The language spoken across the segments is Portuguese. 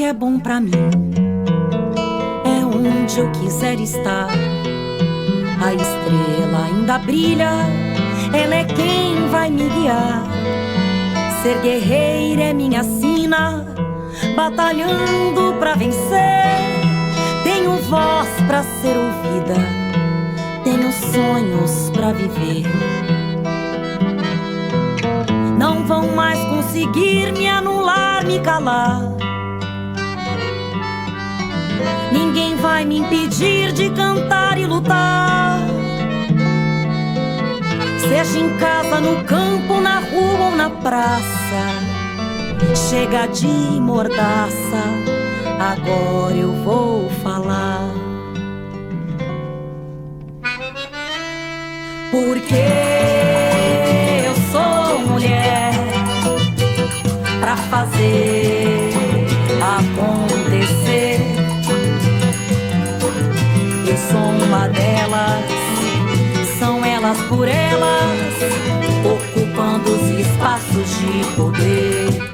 é bom pra mim, é onde eu quiser estar. A estrela ainda brilha, ela é quem vai me guiar. Ser guerreira é minha sina, batalhando pra vencer. Tenho voz pra ser ouvida, tenho sonhos pra viver. Não vão mais conseguir me anular, me calar. Ninguém vai me impedir de cantar e lutar. Seja em casa, no campo, na rua ou na praça. Chega de mordaça, agora eu vou falar. Porque eu sou mulher pra fazer acontecer. Eu sou uma delas, são elas por elas, ocupando os espaços de poder.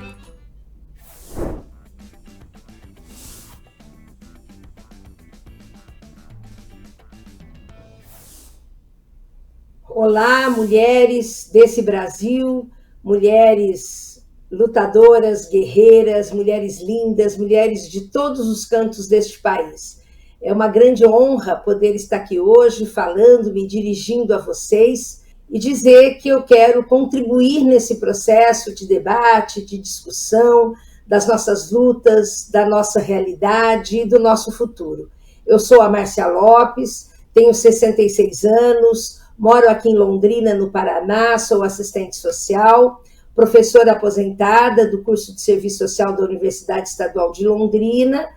Olá, mulheres desse Brasil, mulheres lutadoras, guerreiras, mulheres lindas, mulheres de todos os cantos deste país. É uma grande honra poder estar aqui hoje falando, me dirigindo a vocês e dizer que eu quero contribuir nesse processo de debate, de discussão, das nossas lutas, da nossa realidade e do nosso futuro. Eu sou a Márcia Lopes, tenho 66 anos, moro aqui em Londrina, no Paraná, sou assistente social, professora aposentada do curso de Serviço Social da Universidade Estadual de Londrina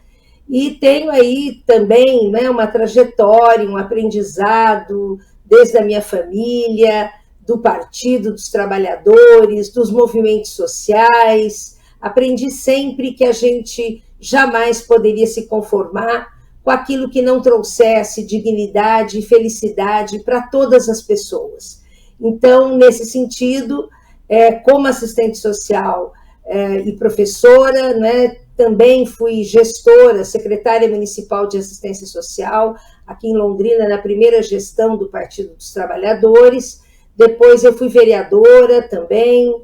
e tenho aí também, né, uma trajetória, um aprendizado desde a minha família, do Partido dos Trabalhadores, dos movimentos sociais. Aprendi sempre que a gente jamais poderia se conformar com aquilo que não trouxesse dignidade e felicidade para todas as pessoas. Então, nesse sentido, como assistente social e professora, né, também fui gestora, secretária municipal de assistência social, aqui em Londrina, na primeira gestão do Partido dos Trabalhadores. Depois eu fui vereadora também,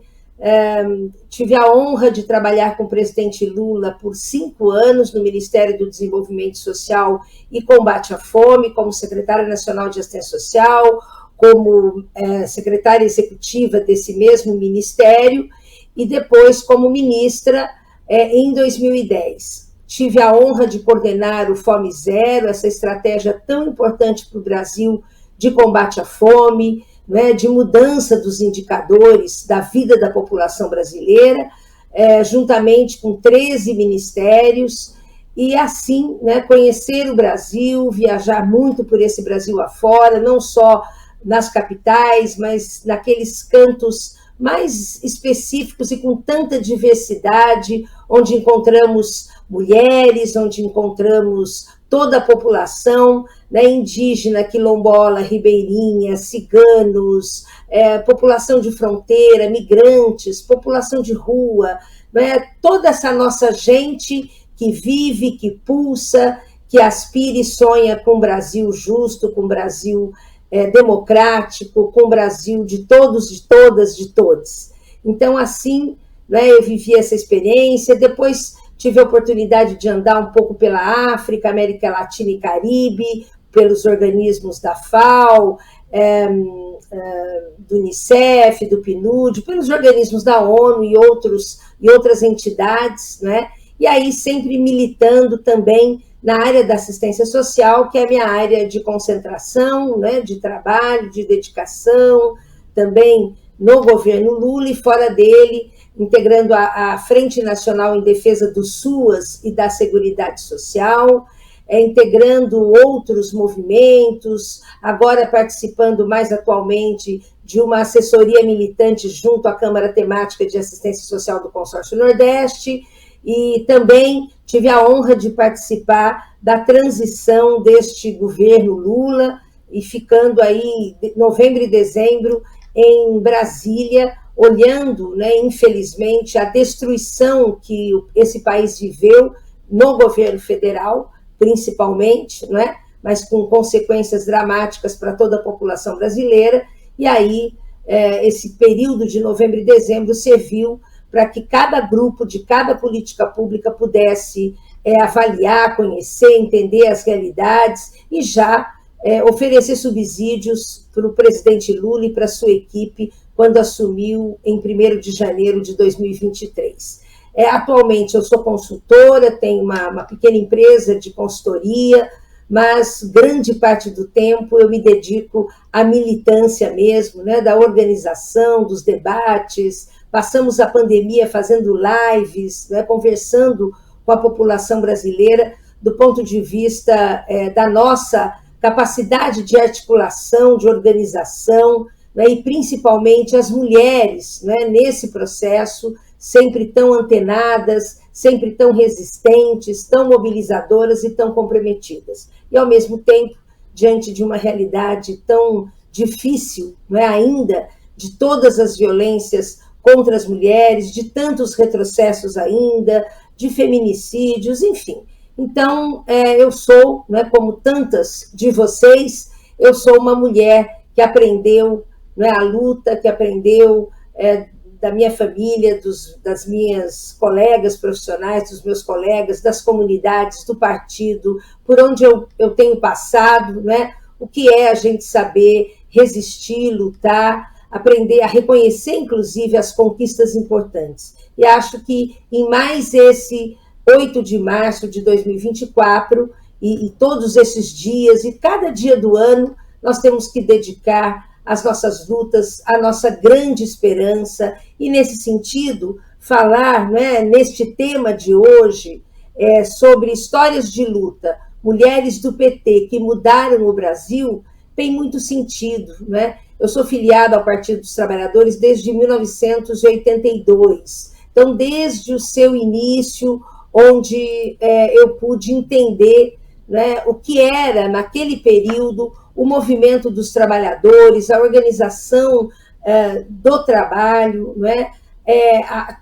tive a honra de trabalhar com o presidente Lula por 5 anos no Ministério do Desenvolvimento Social e Combate à Fome, como secretária nacional de assistência social, como secretária executiva desse mesmo ministério, e depois como ministra em 2010. Tive a honra de coordenar o Fome Zero, essa estratégia tão importante para o Brasil de combate à fome, né, de mudança dos indicadores da vida da população brasileira, juntamente com 13 ministérios, e assim, né, conhecer o Brasil, viajar muito por esse Brasil afora, não só nas capitais, mas naqueles cantos mais específicos e com tanta diversidade, onde encontramos mulheres, onde encontramos toda a população, né, indígena, quilombola, ribeirinha, ciganos, população de fronteira, migrantes, população de rua, né, toda essa nossa gente que vive, que pulsa, que aspira e sonha com um Brasil justo, com um Brasil democrático, com um Brasil de todos, de todas, de todos. Então, assim, né, eu vivi essa experiência, depois tive a oportunidade de andar um pouco pela África, América Latina e Caribe, pelos organismos da FAO, do Unicef, do PNUD, pelos organismos da ONU e outras entidades, né? E aí sempre militando também na área da assistência social, que é a minha área de concentração, né, de trabalho, de dedicação, também no governo Lula e fora dele, integrando a Frente Nacional em Defesa do SUAS e da Seguridade Social, integrando outros movimentos, agora participando mais atualmente de uma assessoria militante junto à Câmara Temática de Assistência Social do Consórcio Nordeste, e também tive a honra de participar da transição deste governo Lula, e ficando aí novembro e dezembro em Brasília, olhando, né, infelizmente, a destruição que esse país viveu no governo federal, principalmente, não é? Mas com consequências dramáticas para toda a população brasileira, e aí esse período de novembro e dezembro serviu para que cada grupo de cada política pública pudesse avaliar, conhecer, entender as realidades e já oferecer subsídios para o presidente Lula e para a sua equipe quando assumiu em 1º de janeiro de 2023. Atualmente eu sou consultora, tenho uma pequena empresa de consultoria, mas grande parte do tempo eu me dedico à militância mesmo, né, da organização, dos debates. Passamos a pandemia fazendo lives, né, conversando com a população brasileira do ponto de vista da nossa capacidade de articulação, de organização, né, e principalmente as mulheres, né, nesse processo, sempre tão antenadas, sempre tão resistentes, tão mobilizadoras e tão comprometidas. E, ao mesmo tempo, diante de uma realidade tão difícil, não é, ainda, de todas as violências contra as mulheres, de tantos retrocessos ainda, de feminicídios, enfim. Então, eu sou, né, como tantas de vocês, eu sou uma mulher que aprendeu, né, a luta, que aprendeu da minha família, das minhas colegas profissionais, dos meus colegas, das comunidades, do partido, por onde eu tenho passado, né? O que é a gente saber resistir, lutar, aprender a reconhecer, inclusive, as conquistas importantes. E acho que em mais esse 8 de março de 2024, e todos esses dias, e cada dia do ano, nós temos que dedicar as nossas lutas, a nossa grande esperança, e nesse sentido, falar, né, neste tema de hoje, sobre histórias de luta, mulheres do PT que mudaram o Brasil, tem muito sentido, né? Eu sou filiada ao Partido dos Trabalhadores desde 1982, então desde o seu início, onde eu pude entender, né, o que era, naquele período, o movimento dos trabalhadores, a organização do trabalho, não é?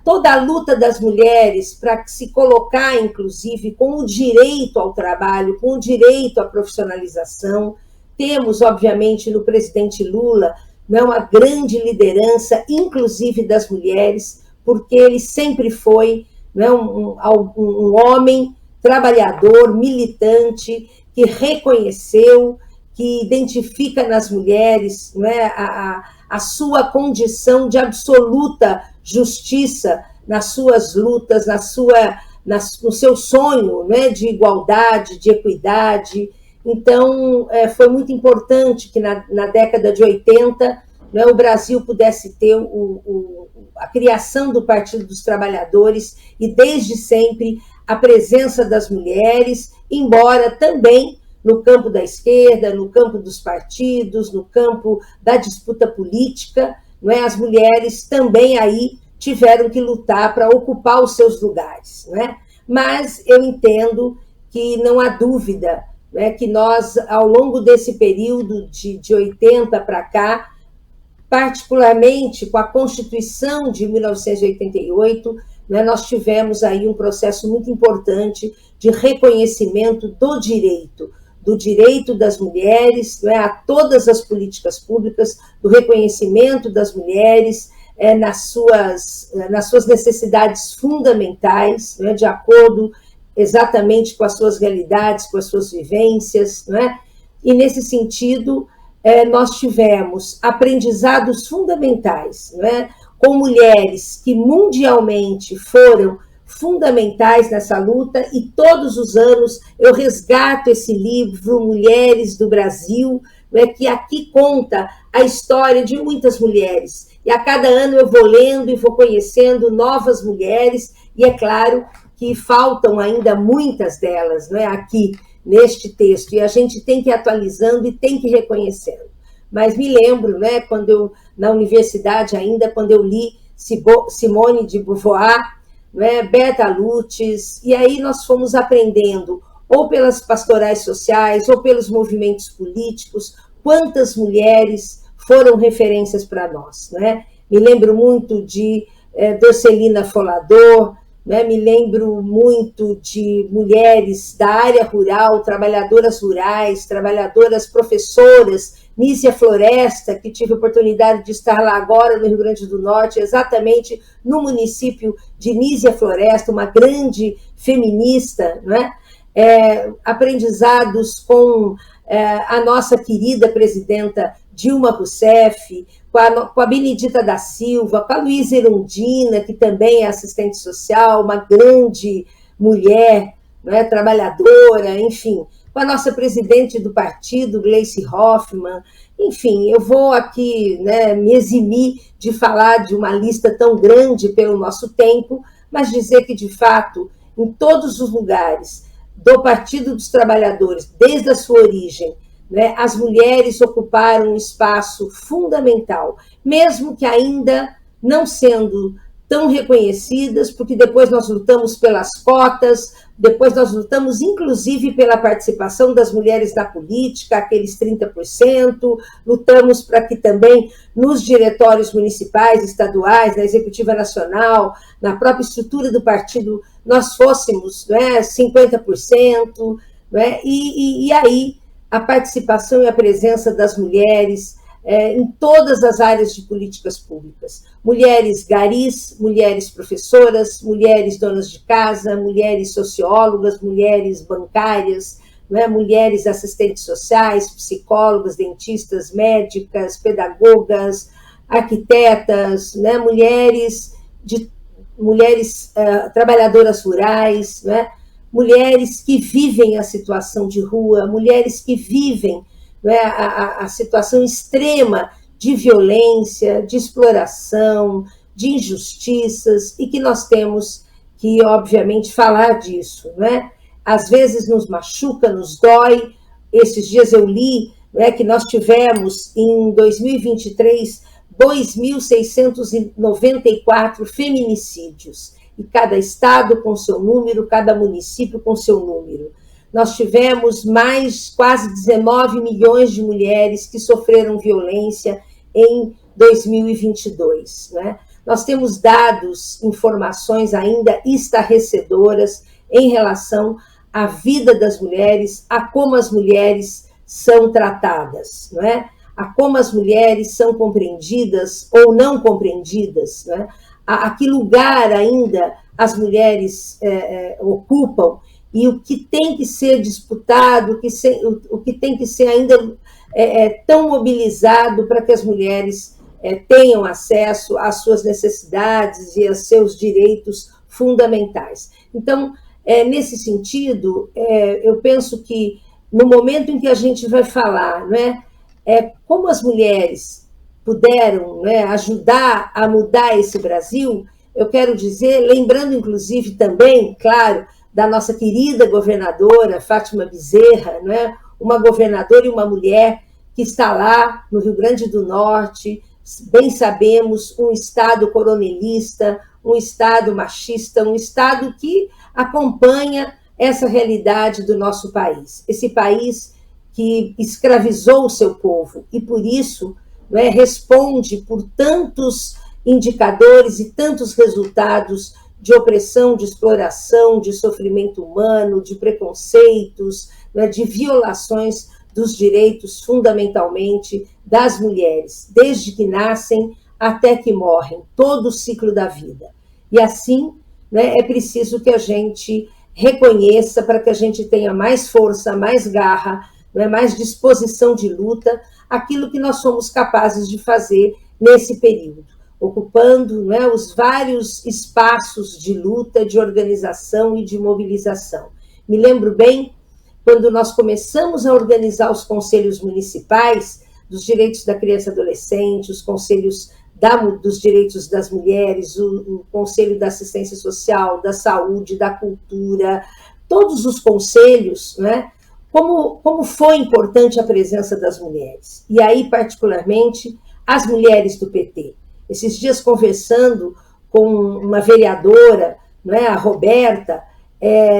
Toda a luta das mulheres para se colocar, inclusive, com o direito ao trabalho, com o direito à profissionalização. Temos, obviamente, no presidente Lula, né, uma grande liderança, inclusive das mulheres, porque ele sempre foi, né, um homem trabalhador, militante, que reconheceu, que identifica nas mulheres, né, a sua condição de absoluta justiça nas suas lutas, no seu sonho, né, de igualdade, de equidade. Então, foi muito importante que na década de 80, né, o Brasil pudesse ter a criação do Partido dos Trabalhadores e, desde sempre, a presença das mulheres, embora também no campo da esquerda, no campo dos partidos, no campo da disputa política, não é? As mulheres também aí tiveram que lutar para ocupar os seus lugares, não é? Mas eu entendo que não há dúvida, né, que nós, ao longo desse período de 80 para cá, particularmente com a Constituição de 1988, né, nós tivemos aí um processo muito importante de reconhecimento do direito das mulheres, né, a todas as políticas públicas, do reconhecimento das mulheres nas suas necessidades fundamentais, né, de acordo exatamente com as suas realidades, com as suas vivências, né? E nesse sentido, nós tivemos aprendizados fundamentais, né, com mulheres que mundialmente foram fundamentais nessa luta, e todos os anos eu resgato esse livro, Mulheres do Brasil, né, que aqui conta a história de muitas mulheres, e a cada ano eu vou lendo e vou conhecendo novas mulheres, e é claro que faltam ainda muitas delas, né, aqui neste texto, e a gente tem que ir atualizando e tem que ir reconhecendo. Mas me lembro, né, quando eu, na universidade ainda, quando eu li Simone de Beauvoir, né, Berta Lutz, e aí nós fomos aprendendo, ou pelas pastorais sociais, ou pelos movimentos políticos, quantas mulheres foram referências para nós, né? Me lembro muito de Dorcelina Folador, né? Me lembro muito de mulheres da área rural, trabalhadoras rurais, trabalhadoras professoras, Nísia Floresta, que tive a oportunidade de estar lá agora no Rio Grande do Norte, exatamente no município de Nísia Floresta, uma grande feminista, né? Aprendizados com a nossa querida presidenta Dilma Rousseff, com a Benedita da Silva, com a Luísa Erundina, que também é assistente social, uma grande mulher, né, trabalhadora, enfim, com a nossa presidente do partido, Gleice Hoffmann. Enfim, eu vou aqui, né, me eximir de falar de uma lista tão grande pelo nosso tempo, mas dizer que, de fato, em todos os lugares do Partido dos Trabalhadores, desde a sua origem, né, as mulheres ocuparam um espaço fundamental, mesmo que ainda não sendo tão reconhecidas, porque depois nós lutamos pelas cotas, depois nós lutamos inclusive pela participação das mulheres na política, aqueles 30%, lutamos para que também nos diretórios municipais, estaduais, na Executiva Nacional, na própria estrutura do partido, nós fôssemos, né, 50%, né, e aí a participação e a presença das mulheres em todas as áreas de políticas públicas. Mulheres garis, mulheres professoras, mulheres donas de casa, mulheres sociólogas, mulheres bancárias, né, mulheres assistentes sociais, psicólogas, dentistas, médicas, pedagogas, arquitetas, né, mulheres trabalhadoras rurais, né, mulheres que vivem a situação de rua, mulheres que vivem, né, a situação extrema de violência, de exploração, de injustiças, e que nós temos que, obviamente, falar disso, né? Às vezes nos machuca, nos dói. Esses dias eu li, né, que nós tivemos, em 2023, 2.694 feminicídios, e cada estado com seu número, cada município com seu número. Nós tivemos quase 19 milhões de mulheres que sofreram violência em 2022. Né? Nós temos dados, informações ainda estarrecedoras em relação à vida das mulheres, a como as mulheres são tratadas, não é? A como as mulheres são compreendidas ou não compreendidas, né? A que lugar ainda as mulheres ocupam, e o que tem que ser disputado, o que tem que ser ainda tão mobilizado para que as mulheres tenham acesso às suas necessidades e aos seus direitos fundamentais. Então, nesse sentido, eu penso que no momento em que a gente vai falar, né, como as mulheres puderam, né, ajudar a mudar esse Brasil, eu quero dizer, lembrando inclusive também, claro, da nossa querida governadora Fátima Bezerra, né, uma governadora e uma mulher que está lá no Rio Grande do Norte, bem sabemos, um estado coronelista, um estado machista, um estado que acompanha essa realidade do nosso país. Esse país que escravizou o seu povo e, por isso, né, responde por tantos indicadores e tantos resultados de opressão, de exploração, de sofrimento humano, de preconceitos, né, de violações dos direitos, fundamentalmente, das mulheres, desde que nascem até que morrem, todo o ciclo da vida. E assim, né, é preciso que a gente reconheça, para que a gente tenha mais força, mais garra, né, mais disposição de luta, aquilo que nós somos capazes de fazer nesse período, ocupando, né, os vários espaços de luta, de organização e de mobilização. Me lembro bem quando nós começamos a organizar os conselhos municipais dos direitos da criança e adolescente, os conselhos dos direitos das mulheres, o Conselho da Assistência Social, da Saúde, da Cultura, todos os conselhos, né? Como foi importante a presença das mulheres. E aí, particularmente, as mulheres do PT. Esses dias, conversando com uma vereadora, né, a Roberta,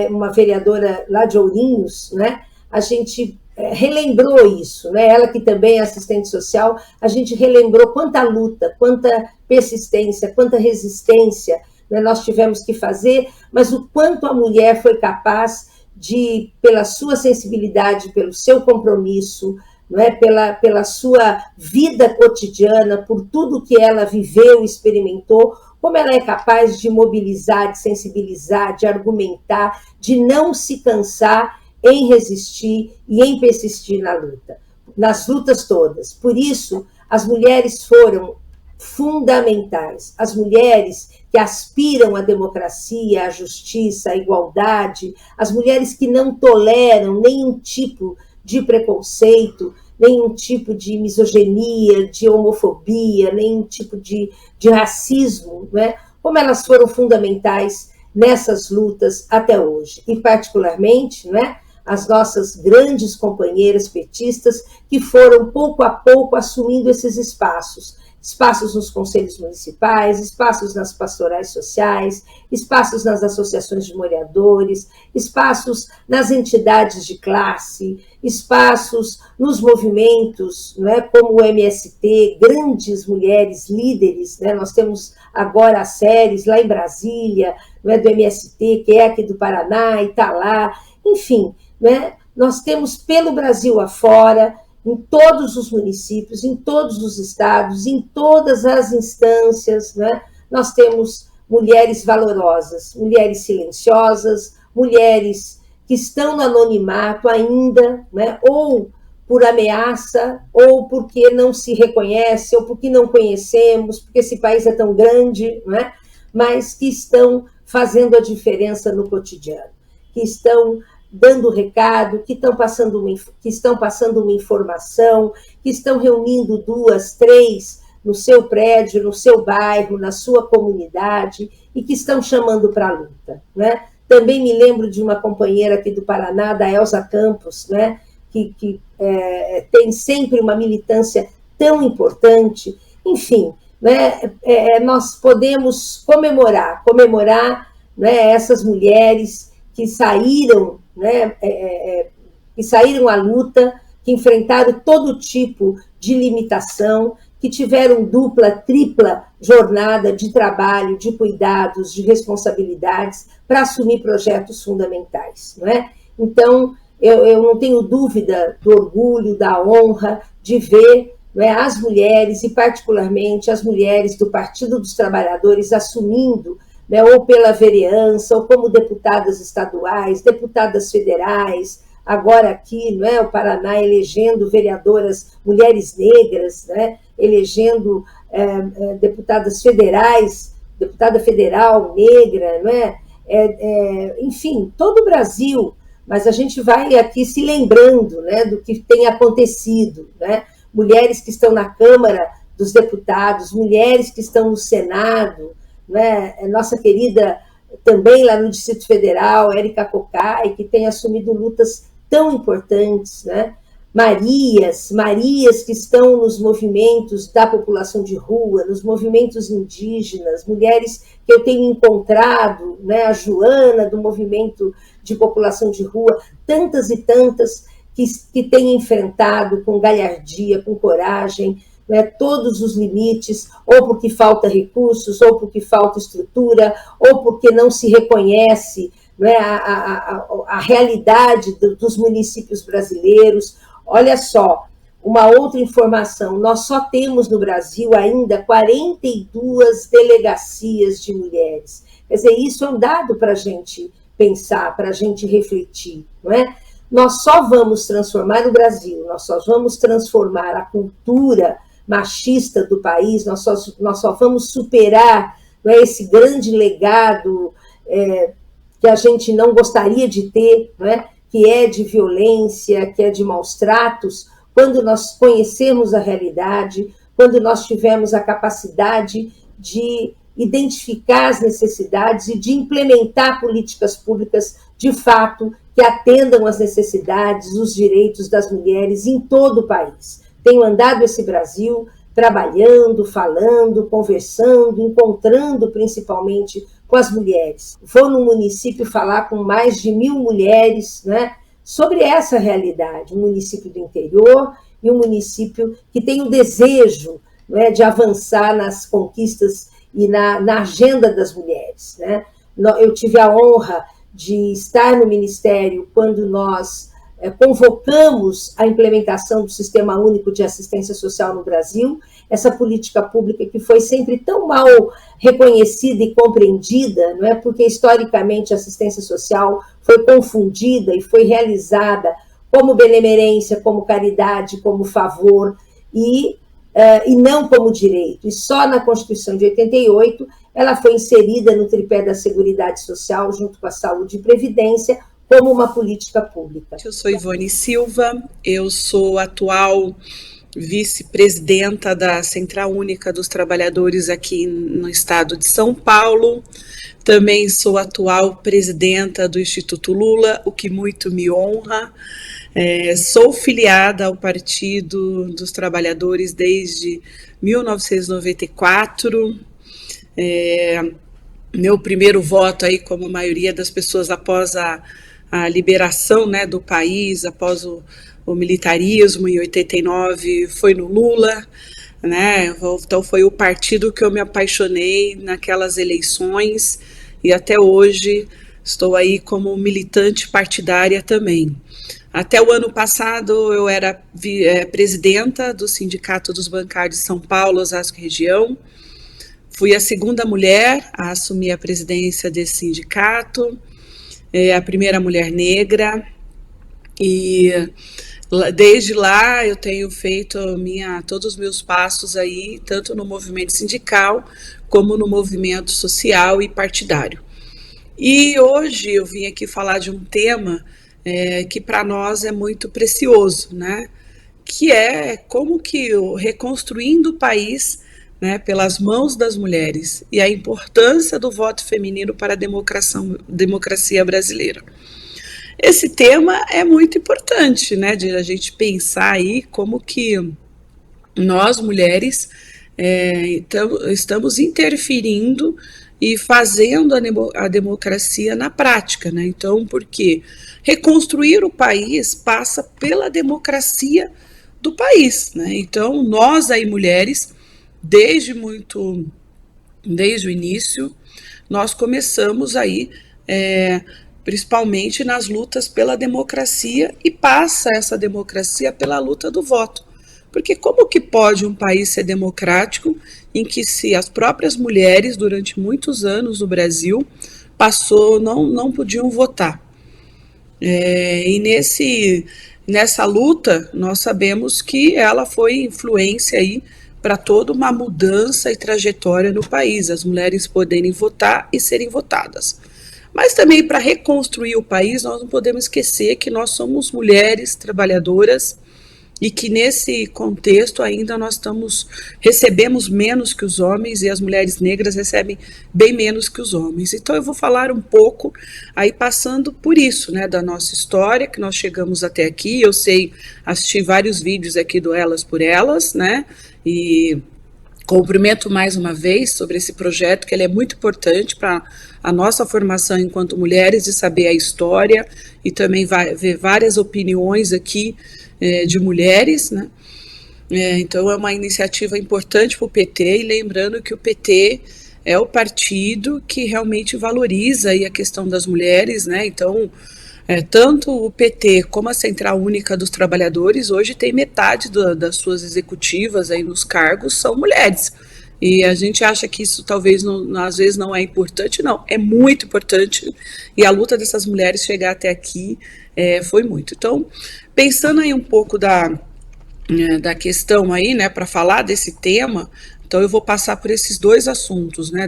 uma vereadora lá de Ourinhos, né, a gente relembrou isso, né, ela que também é assistente social, a gente relembrou quanta luta, quanta persistência, quanta resistência, né, nós tivemos que fazer, mas o quanto a mulher foi capaz de, pela sua sensibilidade, pelo seu compromisso, não é, pela sua vida cotidiana, por tudo que ela viveu, experimentou, como ela é capaz de mobilizar, de sensibilizar, de argumentar, de não se cansar em resistir e em persistir na luta, nas lutas todas. Por isso, as mulheres foram fundamentais. As mulheres que aspiram à democracia, à justiça, à igualdade, as mulheres que não toleram nenhum tipo de preconceito, nenhum tipo de misoginia, de homofobia, nenhum tipo de racismo, né? Como elas foram fundamentais nessas lutas até hoje. E, particularmente, né, as nossas grandes companheiras petistas que foram, pouco a pouco, assumindo esses espaços nos conselhos municipais, espaços nas pastorais sociais, espaços nas associações de moradores, espaços nas entidades de classe, espaços nos movimentos, não é, como o MST, grandes mulheres líderes, né? Nós temos agora as séries lá em Brasília, não é, do MST, que é aqui do Paraná, e está lá, enfim, né? Nós temos pelo Brasil afora, em todos os municípios, em todos os estados, em todas as instâncias, né? Nós temos mulheres valorosas, mulheres silenciosas, mulheres que estão no anonimato ainda, né? Ou por ameaça, ou porque não se reconhece, ou porque não conhecemos, porque esse país é tão grande, né? Mas que estão fazendo a diferença no cotidiano, que estão dando recado, que estão passando uma informação, que estão reunindo 2, 3 no seu prédio, no seu bairro, na sua comunidade, e que estão chamando para a luta, né? Também me lembro de uma companheira aqui do Paraná, da Elza Campos, né? que tem sempre uma militância tão importante. Enfim, né? Nós podemos comemorar, né, essas mulheres que saíram, né, que saíram à luta, que enfrentaram todo tipo de limitação, que tiveram dupla, tripla jornada de trabalho, de cuidados, de responsabilidades para assumir projetos fundamentais, não é? Então, eu não tenho dúvida do orgulho, da honra de ver, não é, as mulheres, e particularmente as mulheres do Partido dos Trabalhadores, assumindo, né, ou pela vereança, ou como deputadas estaduais, deputadas federais, agora aqui, não é, o Paraná elegendo vereadoras, mulheres negras, né, elegendo deputadas federais, deputada federal negra, não é? Enfim, todo o Brasil, mas a gente vai aqui se lembrando, né, do que tem acontecido, né? Mulheres que estão na Câmara dos Deputados, mulheres que estão no Senado, né? Nossa querida, também lá no Distrito Federal, Érica Cocai, que tem assumido lutas tão importantes, né? Marias que estão nos movimentos da população de rua, nos movimentos indígenas, mulheres que eu tenho encontrado, né? A Joana, do movimento de população de rua, tantas e tantas que têm enfrentado com galhardia, com coragem, né, todos os limites, ou porque falta recursos, ou porque falta estrutura, ou porque não se reconhece, né, a realidade dos municípios brasileiros. Olha só, uma outra informação, nós só temos no Brasil ainda 42 delegacias de mulheres. Quer dizer, isso é um dado para a gente pensar, para a gente refletir, não é? Nós só vamos transformar o Brasil, nós só vamos transformar a cultura machista do país, nós só vamos superar, não é, esse grande legado que a gente não gostaria de ter, não é? Que é de violência, que é de maus tratos, quando nós conhecermos a realidade, quando nós tivermos a capacidade de identificar as necessidades e de implementar políticas públicas, de fato, que atendam às necessidades, os direitos das mulheres em todo o país. Tenho andado esse Brasil trabalhando, falando, conversando, encontrando principalmente com as mulheres. Vou no município falar com mais de 1.000 mulheres, né, sobre essa realidade, um município do interior e um município que tem o desejo, né, de avançar nas conquistas e na agenda das mulheres. mulheres, né? Eu tive a honra de estar no Ministério quando nós convocamos a implementação do Sistema Único de Assistência Social no Brasil, essa política pública que foi sempre tão mal reconhecida e compreendida, não é? Porque historicamente a assistência social foi confundida e foi realizada como benemerência, como caridade, como favor, e não como direito. E só na Constituição de 88 ela foi inserida no tripé da Seguridade Social, junto com a Saúde e Previdência, como uma política pública. Eu sou Ivone Silva, eu sou atual vice-presidenta da Central Única dos Trabalhadores aqui no estado de São Paulo. Também sou atual presidenta do Instituto Lula, o que muito me honra. Sou filiada ao Partido dos Trabalhadores desde 1994. Meu primeiro voto aí, como a maioria das pessoas, após a liberação, né, do país, após o militarismo em 89, foi no Lula, né? Então foi o partido que eu me apaixonei naquelas eleições e até hoje estou aí como militante partidária também. Até o ano passado eu era presidenta do Sindicato dos Bancários de São Paulo, Osasco Região. Fui a segunda mulher a assumir a presidência desse sindicato, a primeira mulher negra, e desde lá eu tenho feito todos os meus passos aí, tanto no movimento sindical, como no movimento social e partidário. E hoje eu vim aqui falar de um tema que para nós é muito precioso, né? Que é como que reconstruindo o país, né, pelas mãos das mulheres, e a importância do voto feminino para a democracia brasileira. Esse tema é muito importante, né, de a gente pensar aí como que nós, mulheres, estamos interferindo e fazendo a democracia na prática, né? Então, porque reconstruir o país passa pela democracia do país, né? Então, nós aí, mulheres, desde o início, nós começamos aí, principalmente nas lutas pela democracia, e passa essa democracia pela luta do voto. Porque como que pode um país ser democrático em que se as próprias mulheres, durante muitos anos no Brasil, não podiam votar? E nessa luta, nós sabemos que ela foi influência aí para toda uma mudança e trajetória no país, as mulheres poderem votar e serem votadas. Mas também para reconstruir o país, nós não podemos esquecer que nós somos mulheres trabalhadoras e que nesse contexto ainda nós recebemos menos que os homens, e as mulheres negras recebem bem menos que os homens. Então eu vou falar um pouco aí passando por isso, né, da nossa história, que nós chegamos até aqui. Eu assisti vários vídeos aqui do Elas por Elas, né, e cumprimento mais uma vez sobre esse projeto, que ele é muito importante para a nossa formação enquanto mulheres, de saber a história, e também vai ver várias opiniões aqui de mulheres, né? Então é uma iniciativa importante para o PT, e lembrando que o PT é o partido que realmente valoriza aí a questão das mulheres, né? Então, tanto o PT como a Central Única dos Trabalhadores hoje tem metade das suas executivas aí nos cargos são mulheres. E a gente acha que isso talvez às vezes não é importante. Não, é muito importante, e a luta dessas mulheres chegar até aqui foi muito. Então, pensando aí um pouco da questão aí, né, para falar desse tema, então eu vou passar por esses dois assuntos, né,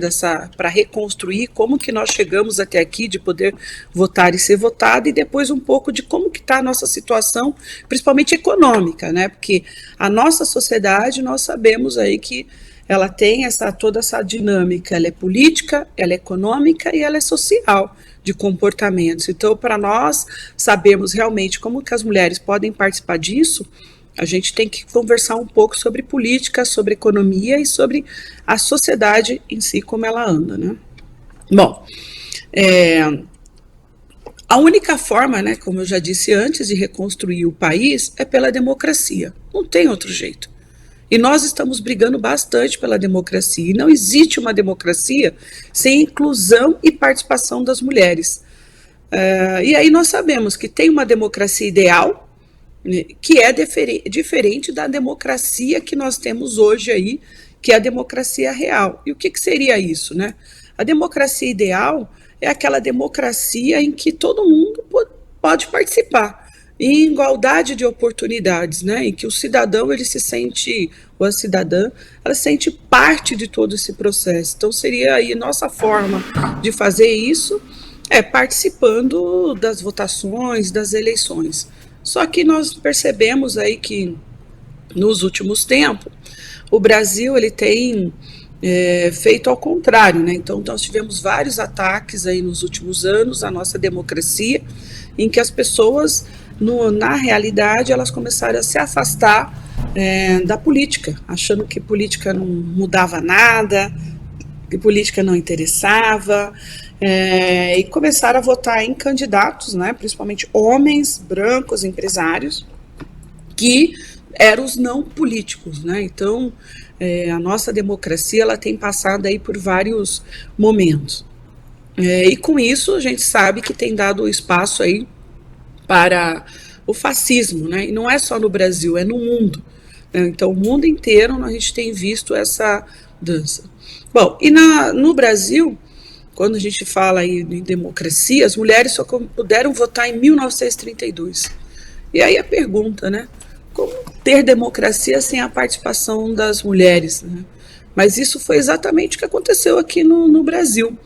para reconstruir como que nós chegamos até aqui, de poder votar e ser votado, e depois um pouco de como que está a nossa situação, principalmente econômica, né, porque a nossa sociedade, nós sabemos aí que ela tem toda essa dinâmica, ela é política, ela é econômica e ela é social, de comportamentos. Então, para nós sabermos realmente como que as mulheres podem participar disso, a gente tem que conversar um pouco sobre política, sobre economia e sobre a sociedade em si, como ela anda, né? Bom, a única forma, né, como eu já disse antes, de reconstruir o país é pela democracia. Não tem outro jeito. E nós estamos brigando bastante pela democracia. E não existe uma democracia sem inclusão e participação das mulheres. E aí nós sabemos que tem uma democracia ideal, né, que é diferente da democracia que nós temos hoje aí, que é a democracia real. E o que seria isso, né? A democracia ideal é aquela democracia em que todo mundo pode participar, em igualdade de oportunidades, né, em que o cidadão ele se sente, ou a cidadã, ela se sente parte de todo esse processo. Então seria aí nossa forma de fazer isso, participando das votações, das eleições. Só que nós percebemos aí que nos últimos tempos o Brasil ele tem feito ao contrário, né? Então nós tivemos vários ataques aí nos últimos anos à nossa democracia, em que as pessoas na realidade, elas começaram a se afastar da política, achando que política não mudava nada, que política não interessava, e começaram a votar em candidatos, né, principalmente homens, brancos, empresários, que eram os não políticos, né? Então, a nossa democracia ela tem passado aí por vários momentos. E com isso, a gente sabe que tem dado espaço aí para o fascismo, né? E não é só no Brasil, é no mundo. Né? Então, o mundo inteiro a gente tem visto essa dança. Bom, e no Brasil, quando a gente fala aí em democracia, as mulheres só puderam votar em 1932. E aí a pergunta, né? Como ter democracia sem a participação das mulheres? Né? Mas isso foi exatamente o que aconteceu aqui no Brasil.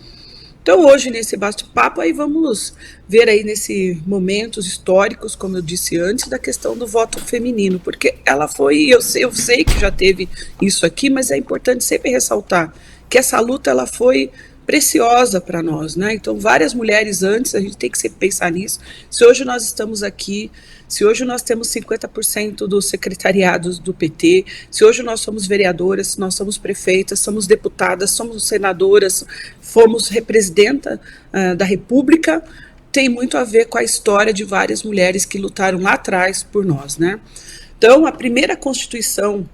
Então hoje nesse bate-papo aí vamos ver aí nesses momentos históricos, como eu disse antes, da questão do voto feminino, porque ela foi, eu sei que já teve isso aqui, mas é importante sempre ressaltar que essa luta ela foi preciosa para nós, né? Então várias mulheres antes, a gente tem que sempre pensar nisso. Se hoje nós estamos aqui, se hoje nós temos 50% dos secretariados do PT, se hoje nós somos vereadoras, nós somos prefeitas, somos deputadas, somos senadoras, fomos representantes da República, tem muito a ver com a história de várias mulheres que lutaram lá atrás por nós, né? Então, a primeira Constituição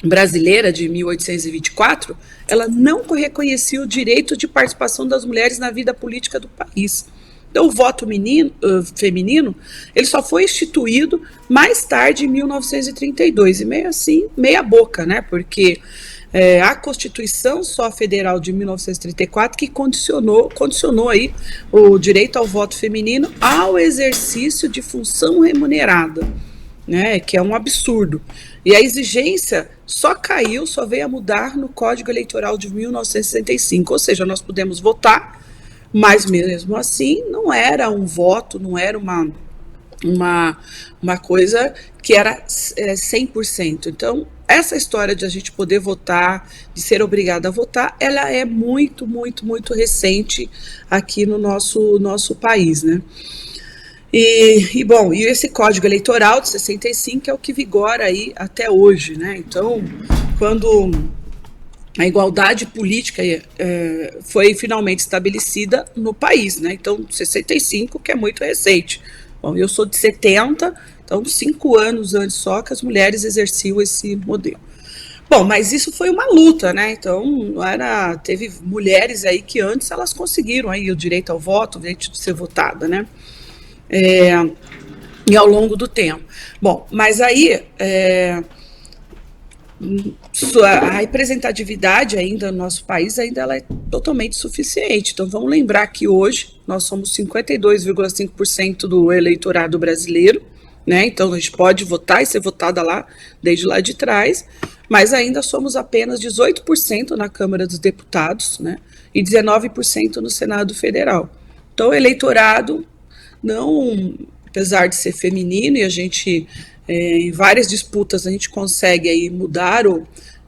brasileira de 1824, ela não reconhecia o direito de participação das mulheres na vida política do país. Então, o voto feminino, ele só foi instituído mais tarde, em 1932, e meio assim, meia boca, né? Porque a Constituição só federal de 1934 que condicionou aí o direito ao voto feminino ao exercício de função remunerada, né? Que é um absurdo. E a exigência só veio a mudar no Código Eleitoral de 1965, ou seja, nós pudemos votar, mas mesmo assim não era um voto, não era uma coisa que era 100%. Então, essa história de a gente poder votar, de ser obrigada a votar, ela é muito, muito, muito recente aqui no nosso país, né? Bom, e esse Código Eleitoral de 65 é o que vigora aí até hoje, né? Então, quando a igualdade política foi finalmente estabelecida no país, né? Então, 65, que é muito recente. Bom, eu sou de 70, então 5 anos antes só que as mulheres exerciam esse modelo. Bom, mas isso foi uma luta, né? Então, teve mulheres aí que antes elas conseguiram aí o direito ao voto, o direito de ser votada, né? E ao longo do tempo. Bom, mas aí a representatividade ainda no nosso país ainda ela é totalmente suficiente. Então vamos lembrar que hoje nós somos 52,5% do eleitorado brasileiro, né? Então a gente pode votar e ser votada desde lá de trás, mas ainda somos apenas 18% na Câmara dos Deputados, né? E 19% no Senado Federal. Então o eleitorado não, apesar de ser feminino, e a gente, em várias disputas, a gente consegue aí mudar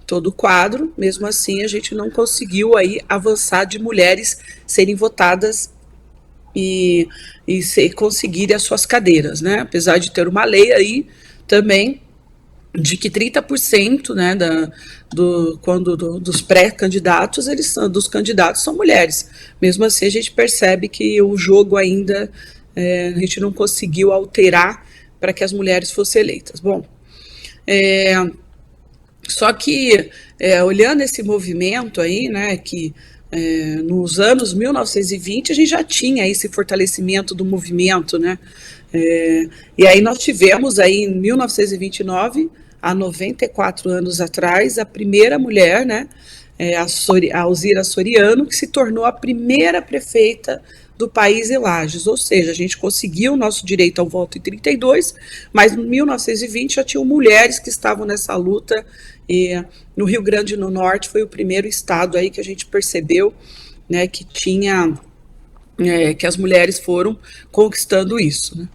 todo o quadro, mesmo assim a gente não conseguiu aí avançar de mulheres serem votadas e conseguirem as suas cadeiras, né? Apesar de ter uma lei aí também de que 30%, né, dos pré-candidatos, dos candidatos são mulheres. Mesmo assim, a gente percebe que o jogo ainda a gente não conseguiu alterar para que as mulheres fossem eleitas. Bom, Só que, olhando esse movimento aí, né, que nos anos 1920 a gente já tinha esse fortalecimento do movimento, né, e aí nós tivemos aí em 1929, há 94 anos atrás, a primeira mulher, né, a Alzira Soriano, que se tornou a primeira prefeita do país em Lages, ou seja, a gente conseguiu o nosso direito ao voto em 32, mas em 1920 já tinham mulheres que estavam nessa luta, e no Rio Grande do Norte foi o primeiro estado aí que a gente percebeu, né, que tinha, que as mulheres foram conquistando isso, né.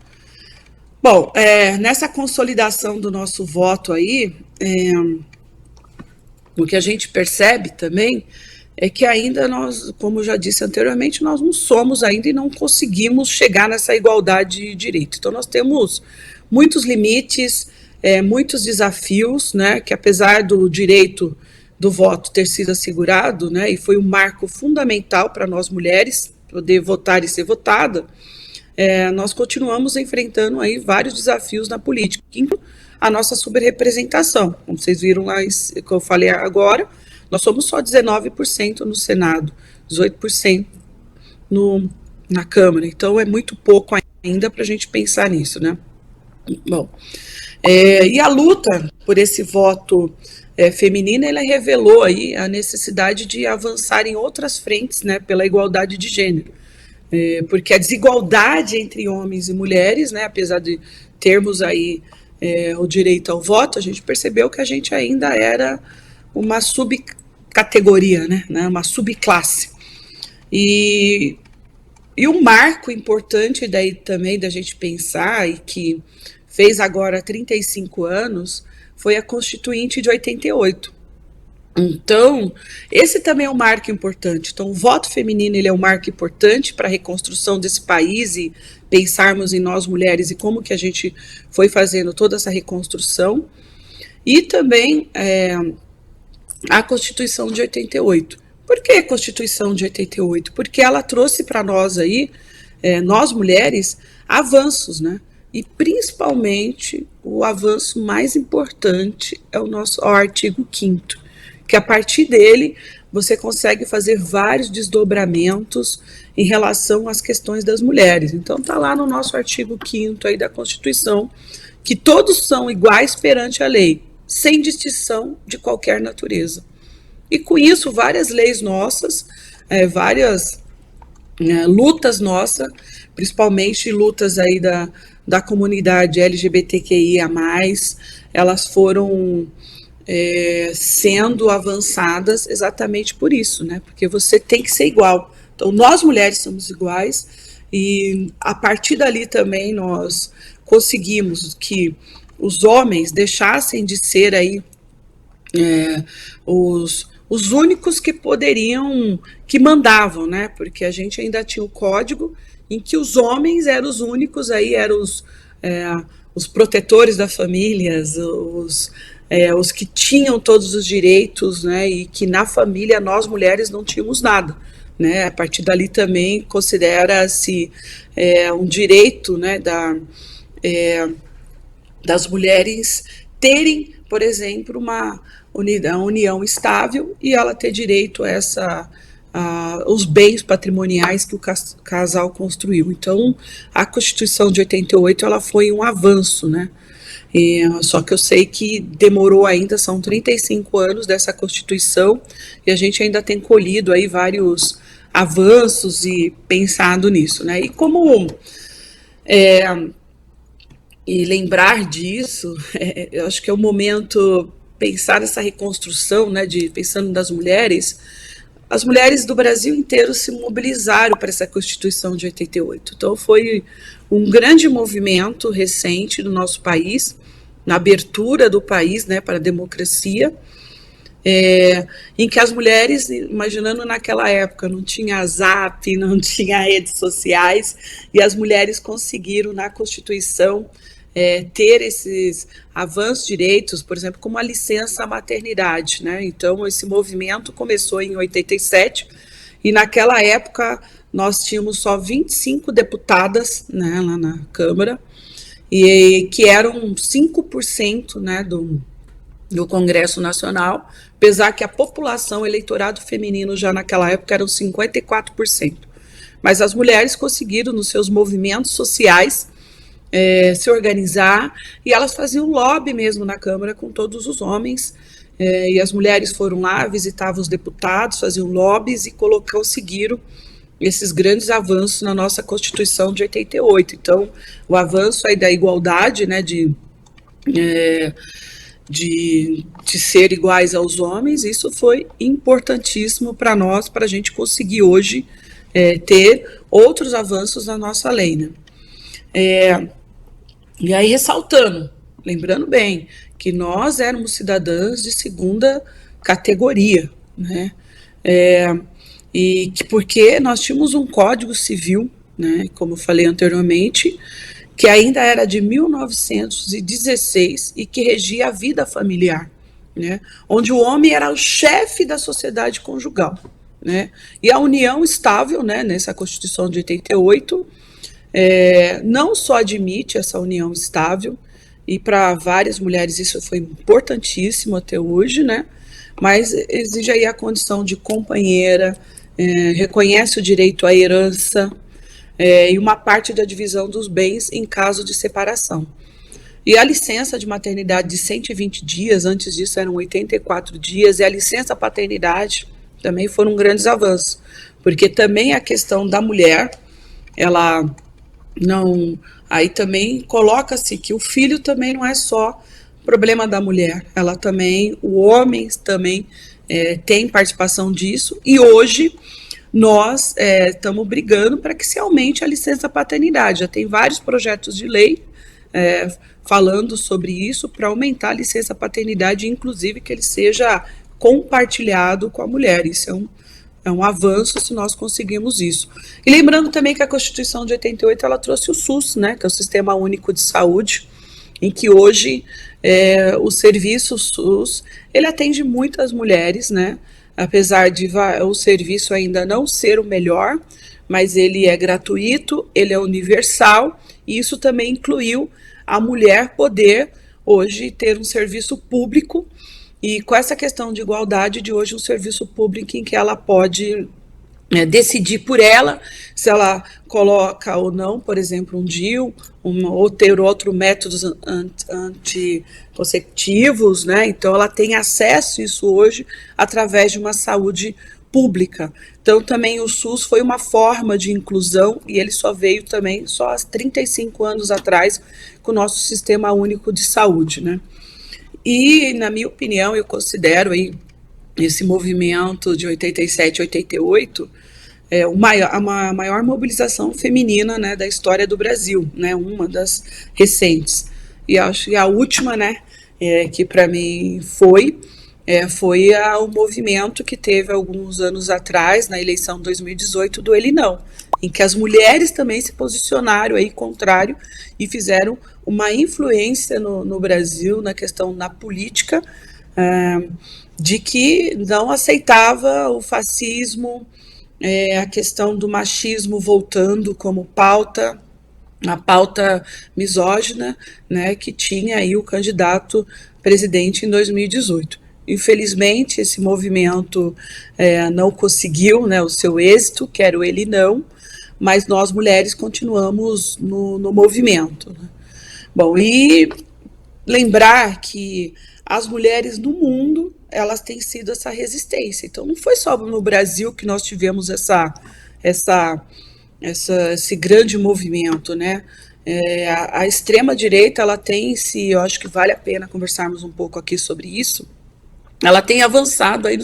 Bom, nessa consolidação do nosso voto aí, o que a gente percebe também é que ainda nós, como eu já disse anteriormente, nós não somos ainda e não conseguimos chegar nessa igualdade de direito. Então nós temos muitos limites, muitos desafios, né, que apesar do direito do voto ter sido assegurado, né, e foi um marco fundamental para nós mulheres poder votar e ser votada, nós continuamos enfrentando aí vários desafios na política, incluindo a nossa subrepresentação. Como vocês viram lá, que eu falei agora, nós somos só 19% no Senado, 18% na Câmara, então é muito pouco ainda para a gente pensar nisso, né? Bom, e a luta por esse voto feminino, ela revelou aí a necessidade de avançar em outras frentes, né, pela igualdade de gênero, porque a desigualdade entre homens e mulheres, né, apesar de termos aí o direito ao voto, a gente percebeu que a gente ainda era uma subcategoria, né, uma subclasse. E um marco importante daí também da gente pensar, e que fez agora 35 anos, foi a Constituinte de 88. Então, esse também é um marco importante. Então, o voto feminino, ele é um marco importante para a reconstrução desse país e pensarmos em nós mulheres e como que a gente foi fazendo toda essa reconstrução. E também a Constituição de 88. Por que a Constituição de 88? Porque ela trouxe para nós aí, nós mulheres, avanços, né? E principalmente o avanço mais importante é o artigo 5º, que a partir dele você consegue fazer vários desdobramentos em relação às questões das mulheres. Então está lá no nosso artigo 5º aí da Constituição, que todos são iguais perante a lei, sem distinção de qualquer natureza. E com isso, várias leis nossas, várias lutas nossas, principalmente lutas aí da comunidade LGBTQIA+, elas foram sendo avançadas exatamente por isso, né? Porque você tem que ser igual. Então, nós mulheres somos iguais, e a partir dali também nós conseguimos que os homens deixassem de ser aí os únicos que poderiam, que mandavam, né? Porque a gente ainda tinha o código em que os homens eram os únicos, aí eram os protetores das famílias, os que tinham todos os direitos, né? E que na família nós mulheres não tínhamos nada, né? A partir dali também considera-se um direito, né, das mulheres terem, por exemplo, uma união estável e ela ter direito a os bens patrimoniais que o casal construiu. Então, a Constituição de 88 ela foi um avanço, né? Só que eu sei que demorou ainda, são 35 anos dessa Constituição, e a gente ainda tem colhido aí vários avanços e pensado nisso, né? E como e lembrar disso, eu acho que é o momento pensar nessa reconstrução, né, pensando nas mulheres. As mulheres do Brasil inteiro se mobilizaram para essa Constituição de 88. Então foi um grande movimento recente no nosso país, na abertura do país, né, para a democracia, em que as mulheres, imaginando naquela época, não tinha Zap, não tinha redes sociais, e as mulheres conseguiram na Constituição ter esses avanços direitos, por exemplo, como a licença maternidade, né? Então, esse movimento começou em 87, e naquela época nós tínhamos só 25 deputadas, né, lá na Câmara, e que eram 5%, né, no Congresso Nacional, apesar que a população, o eleitorado feminino já naquela época eram 54%. Mas as mulheres conseguiram, nos seus movimentos sociais, se organizar, e elas faziam lobby mesmo na Câmara com todos os homens, e as mulheres foram lá, visitavam os deputados, faziam lobbies e conseguiram esses grandes avanços na nossa Constituição de 88. Então, o avanço aí da igualdade, né, de ser iguais aos homens, isso foi importantíssimo para nós, para a gente conseguir hoje ter outros avanços na nossa lei, né? E aí, ressaltando, lembrando bem, que nós éramos cidadãs de segunda categoria, né? E que porque nós tínhamos um Código Civil, né, como eu falei anteriormente, que ainda era de 1916 e que regia a vida familiar, né, onde o homem era o chefe da sociedade conjugal, né, e a união estável, né, nessa Constituição de 88, não só admite essa união estável, e para várias mulheres isso foi importantíssimo até hoje, né, mas exige aí a condição de companheira, reconhece o direito à herança, e uma parte da divisão dos bens em caso de separação. E a licença de maternidade de 120 dias, antes disso eram 84 dias, e a licença paternidade também foram grandes avanços, porque também a questão da mulher, ela não... Aí também coloca-se que o filho também não é só problema da mulher, ela também, o homem também tem participação disso, e hoje nós estamos brigando para que se aumente a licença paternidade. Já tem vários projetos de lei falando sobre isso, para aumentar a licença paternidade, inclusive que ele seja compartilhado com a mulher. Isso é um avanço se nós conseguirmos isso. E lembrando também que a Constituição de 88, ela trouxe o SUS, né, que é o Sistema Único de Saúde, em que hoje o serviço SUS, ele atende muitas mulheres, né, apesar de o serviço ainda não ser o melhor, mas ele é gratuito, ele é universal, e isso também incluiu a mulher poder hoje ter um serviço público, e com essa questão de igualdade de hoje um serviço público em que ela pode decidir por ela, se ela coloca ou não, por exemplo, um DIU, ou ter outros métodos anticonceptivos, né? Então ela tem acesso a isso hoje através de uma saúde pública. Então também o SUS foi uma forma de inclusão, e ele só veio também só há 35 anos atrás com o nosso Sistema Único de Saúde, né? E, na minha opinião, eu considero aí esse movimento de 87, 88 a maior mobilização feminina, né, da história do Brasil, né, uma das recentes. E acho que a última, né, que para mim foi o movimento que teve alguns anos atrás, na eleição de 2018, do Ele Não, em que as mulheres também se posicionaram aí contrário e fizeram uma influência no Brasil, na questão na política, de que não aceitava o fascismo, a questão do machismo voltando como pauta, a pauta misógina, né, que tinha aí o candidato presidente em 2018. Infelizmente, esse movimento não conseguiu, né, o seu êxito, que era o Ele Não, mas nós mulheres continuamos no movimento, né? Bom, e lembrar que as mulheres no mundo, elas têm sido essa resistência. Então, não foi só no Brasil que nós tivemos esse grande movimento, né? A extrema-direita, ela tem eu acho que vale a pena conversarmos um pouco aqui sobre isso, ela tem avançado aí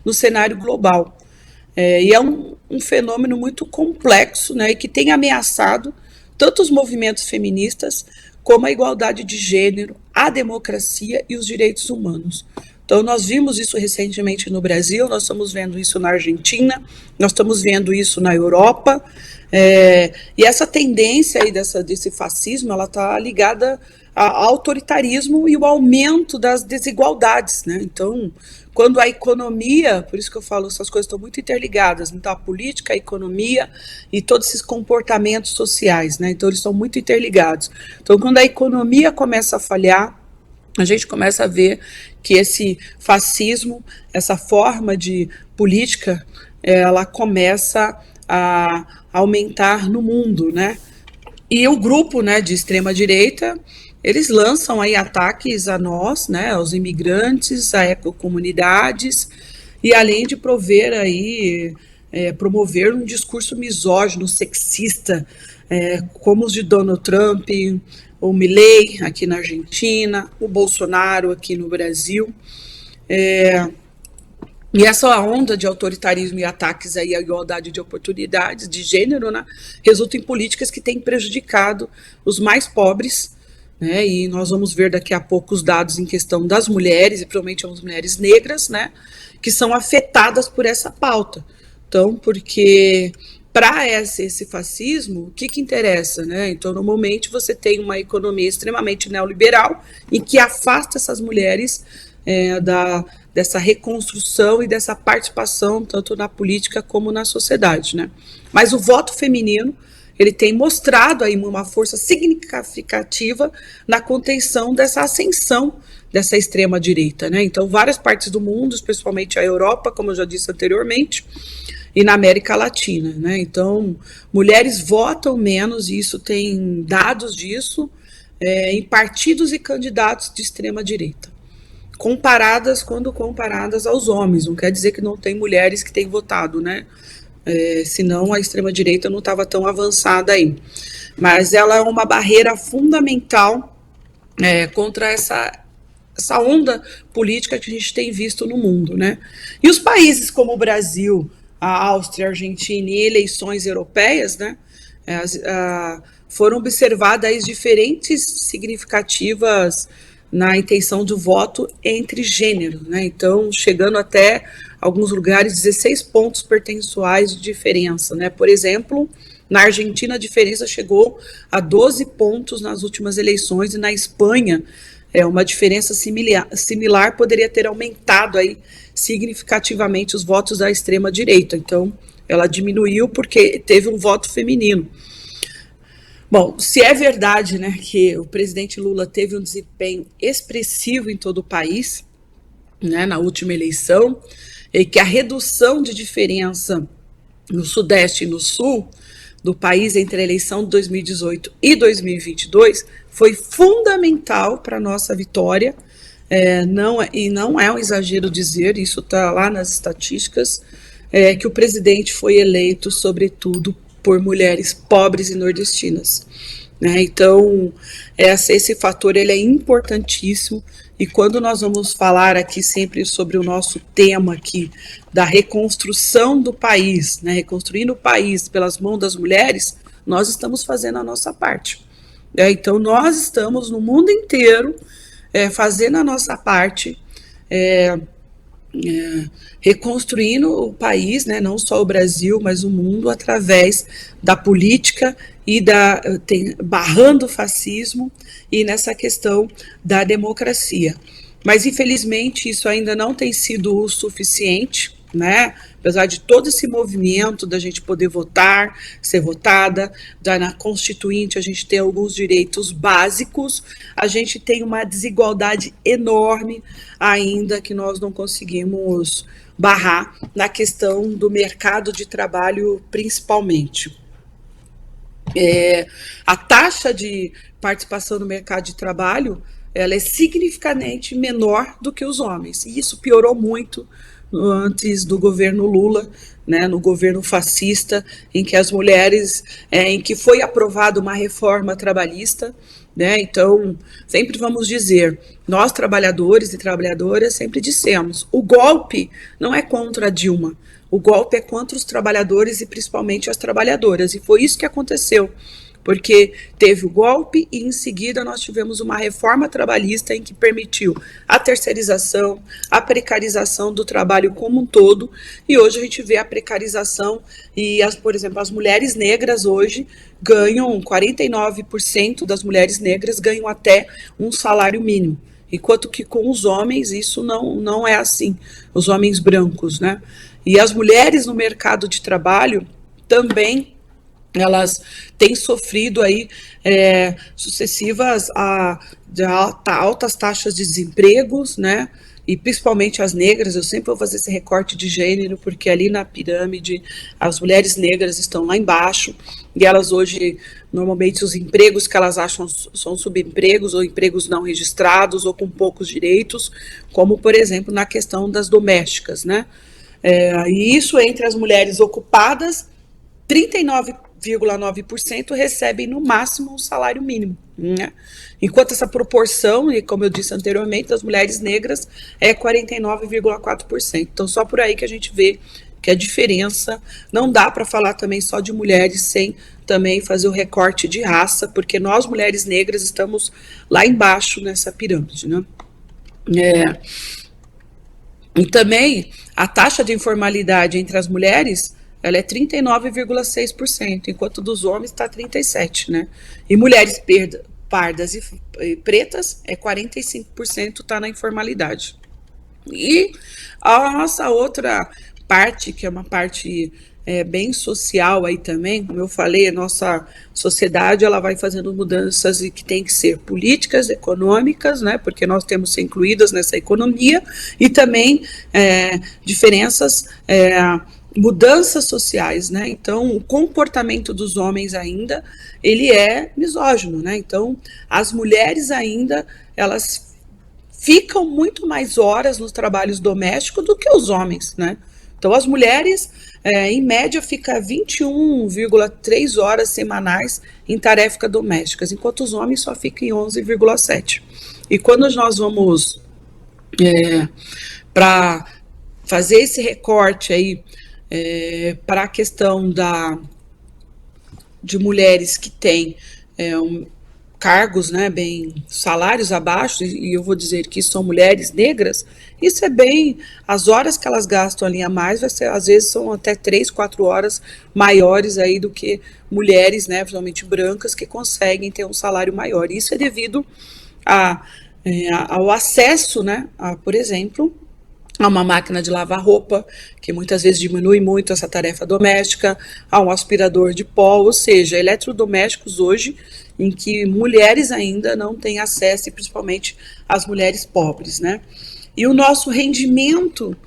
no cenário global. E é um fenômeno muito complexo, né, e que tem ameaçado tanto os movimentos feministas como a igualdade de gênero, a democracia e os direitos humanos. Então, nós vimos isso recentemente no Brasil, nós estamos vendo isso na Argentina, nós estamos vendo isso na Europa, e essa tendência aí desse fascismo, ela está ligada ao autoritarismo e o aumento das desigualdades, né? Então, quando a economia, por isso que eu falo, essas coisas estão muito interligadas, então a política, a economia e todos esses comportamentos sociais, né? Então eles estão muito interligados. Então quando a economia começa a falhar, a gente começa a ver que esse fascismo, essa forma de política, ela começa a aumentar no mundo, né? E o grupo, né, de extrema direita, eles lançam aí ataques a nós, né, aos imigrantes, a ecocomunidades, e além de promover um discurso misógino, sexista, como os de Donald Trump, o Milei aqui na Argentina, o Bolsonaro aqui no Brasil. E essa onda de autoritarismo e ataques aí à igualdade de oportunidades de gênero, né, resulta em políticas que têm prejudicado os mais pobres, né, e nós vamos ver daqui a pouco os dados em questão das mulheres, e principalmente as mulheres negras, né, que são afetadas por essa pauta. Então, porque para esse fascismo, o que interessa, né? Então, normalmente você tem uma economia extremamente neoliberal e que afasta essas mulheres dessa reconstrução e dessa participação tanto na política como na sociedade, né? Mas o voto feminino, ele tem mostrado aí uma força significativa na contenção dessa ascensão dessa extrema direita, né? Então, várias partes do mundo, especialmente a Europa, como eu já disse anteriormente, e na América Latina, né? Então, mulheres votam menos, e isso tem dados disso, em partidos e candidatos de extrema direita, quando comparadas aos homens. Não quer dizer que não tem mulheres que têm votado, né? Senão a extrema direita não estava tão avançada aí. Mas ela é uma barreira fundamental contra essa onda política que a gente tem visto no mundo, né? E os países como o Brasil, a Áustria, a Argentina e eleições europeias, né, foram observadas diferentes significativas na intenção do voto entre gênero, né? Então, chegando até alguns lugares 16 pontos percentuais de diferença, né? Por exemplo, na Argentina a diferença chegou a 12 pontos nas últimas eleições, e na Espanha uma diferença similar poderia ter aumentado aí significativamente os votos da extrema direita. Então, ela diminuiu porque teve um voto feminino. Bom, se é verdade, né, que o presidente Lula teve um desempenho expressivo em todo o país, né, na última eleição, e que a redução de diferença no Sudeste e no Sul do país entre a eleição de 2018 e 2022 foi fundamental para a nossa vitória, e não é um exagero dizer, isso está lá nas estatísticas, que o presidente foi eleito, sobretudo, por mulheres pobres e nordestinas, né? Então, esse fator ele é importantíssimo, e quando nós vamos falar aqui sempre sobre o nosso tema aqui da reconstrução do país, né, reconstruindo o país pelas mãos das mulheres, nós estamos fazendo a nossa parte. Então, nós estamos no mundo inteiro fazendo a nossa parte, reconstruindo o país, né, não só o Brasil, mas o mundo, através da política e barrando o fascismo e nessa questão da democracia. Mas, infelizmente, isso ainda não tem sido o suficiente, né? Apesar de todo esse movimento da gente poder votar, ser votada, na Constituinte a gente tem alguns direitos básicos, a gente tem uma desigualdade enorme ainda que nós não conseguimos barrar na questão do mercado de trabalho, principalmente. A taxa de participação no mercado de trabalho, ela é significativamente menor do que os homens, e isso piorou muito antes do governo Lula, né, no governo fascista, em que as mulheres, em que foi aprovada uma reforma trabalhista, né? Então, sempre vamos dizer, nós trabalhadores e trabalhadoras sempre dissemos, o golpe não é contra a Dilma, o golpe é contra os trabalhadores e principalmente as trabalhadoras, e foi isso que aconteceu, porque teve o golpe e em seguida nós tivemos uma reforma trabalhista em que permitiu a terceirização, a precarização do trabalho como um todo, e hoje a gente vê a precarização e, por exemplo, as mulheres negras hoje ganham, 49% das mulheres negras ganham até um salário mínimo, enquanto que com os homens isso não é assim, os homens brancos, né? E as mulheres no mercado de trabalho também elas têm sofrido aí sucessivas altas taxas de desempregos, né? E principalmente as negras. Eu sempre vou fazer esse recorte de gênero, porque ali na pirâmide as mulheres negras estão lá embaixo, e elas hoje, normalmente os empregos que elas acham são subempregos ou empregos não registrados ou com poucos direitos, como por exemplo na questão das domésticas, né? E isso entre as mulheres ocupadas, 39,9% recebem no máximo um salário mínimo, né? Enquanto essa proporção, e como eu disse anteriormente, das mulheres negras é 49,4%. Então, só por aí que a gente vê que a diferença, não dá para falar também só de mulheres sem também fazer o recorte de raça, porque nós, mulheres negras, estamos lá embaixo nessa pirâmide, né? E também a taxa de informalidade entre as mulheres, ela é 39,6%, enquanto dos homens está 37%, né? E mulheres pardas e pretas, 45% está na informalidade. E a nossa outra parte, que é uma parte bem social aí também, como eu falei, a nossa sociedade ela vai fazendo mudanças e que tem que ser políticas, econômicas, né, porque nós temos que ser incluídas nessa economia, e também diferenças, mudanças sociais, né? Então, o comportamento dos homens ainda, ele é misógino, né? Então, as mulheres ainda, elas ficam muito mais horas nos trabalhos domésticos do que os homens, né? Então, as mulheres, em média, ficam 21,3 horas semanais em tarefas domésticas, enquanto os homens só ficam em 11,7. E quando nós vamos para fazer esse recorte aí para a questão de mulheres que têm cargos, né, salários abaixo, e eu vou dizer que são mulheres negras, isso é bem, as horas que elas gastam ali a mais, vai ser, às vezes são até 3, 4 horas maiores aí do que mulheres, né, principalmente brancas, que conseguem ter um salário maior. Isso é devido ao acesso, né, por exemplo, a uma máquina de lavar roupa, que muitas vezes diminui muito essa tarefa doméstica, a um aspirador de pó, ou seja, eletrodomésticos hoje em que mulheres ainda não têm acesso, e principalmente as mulheres pobres, né? E o nosso rendimento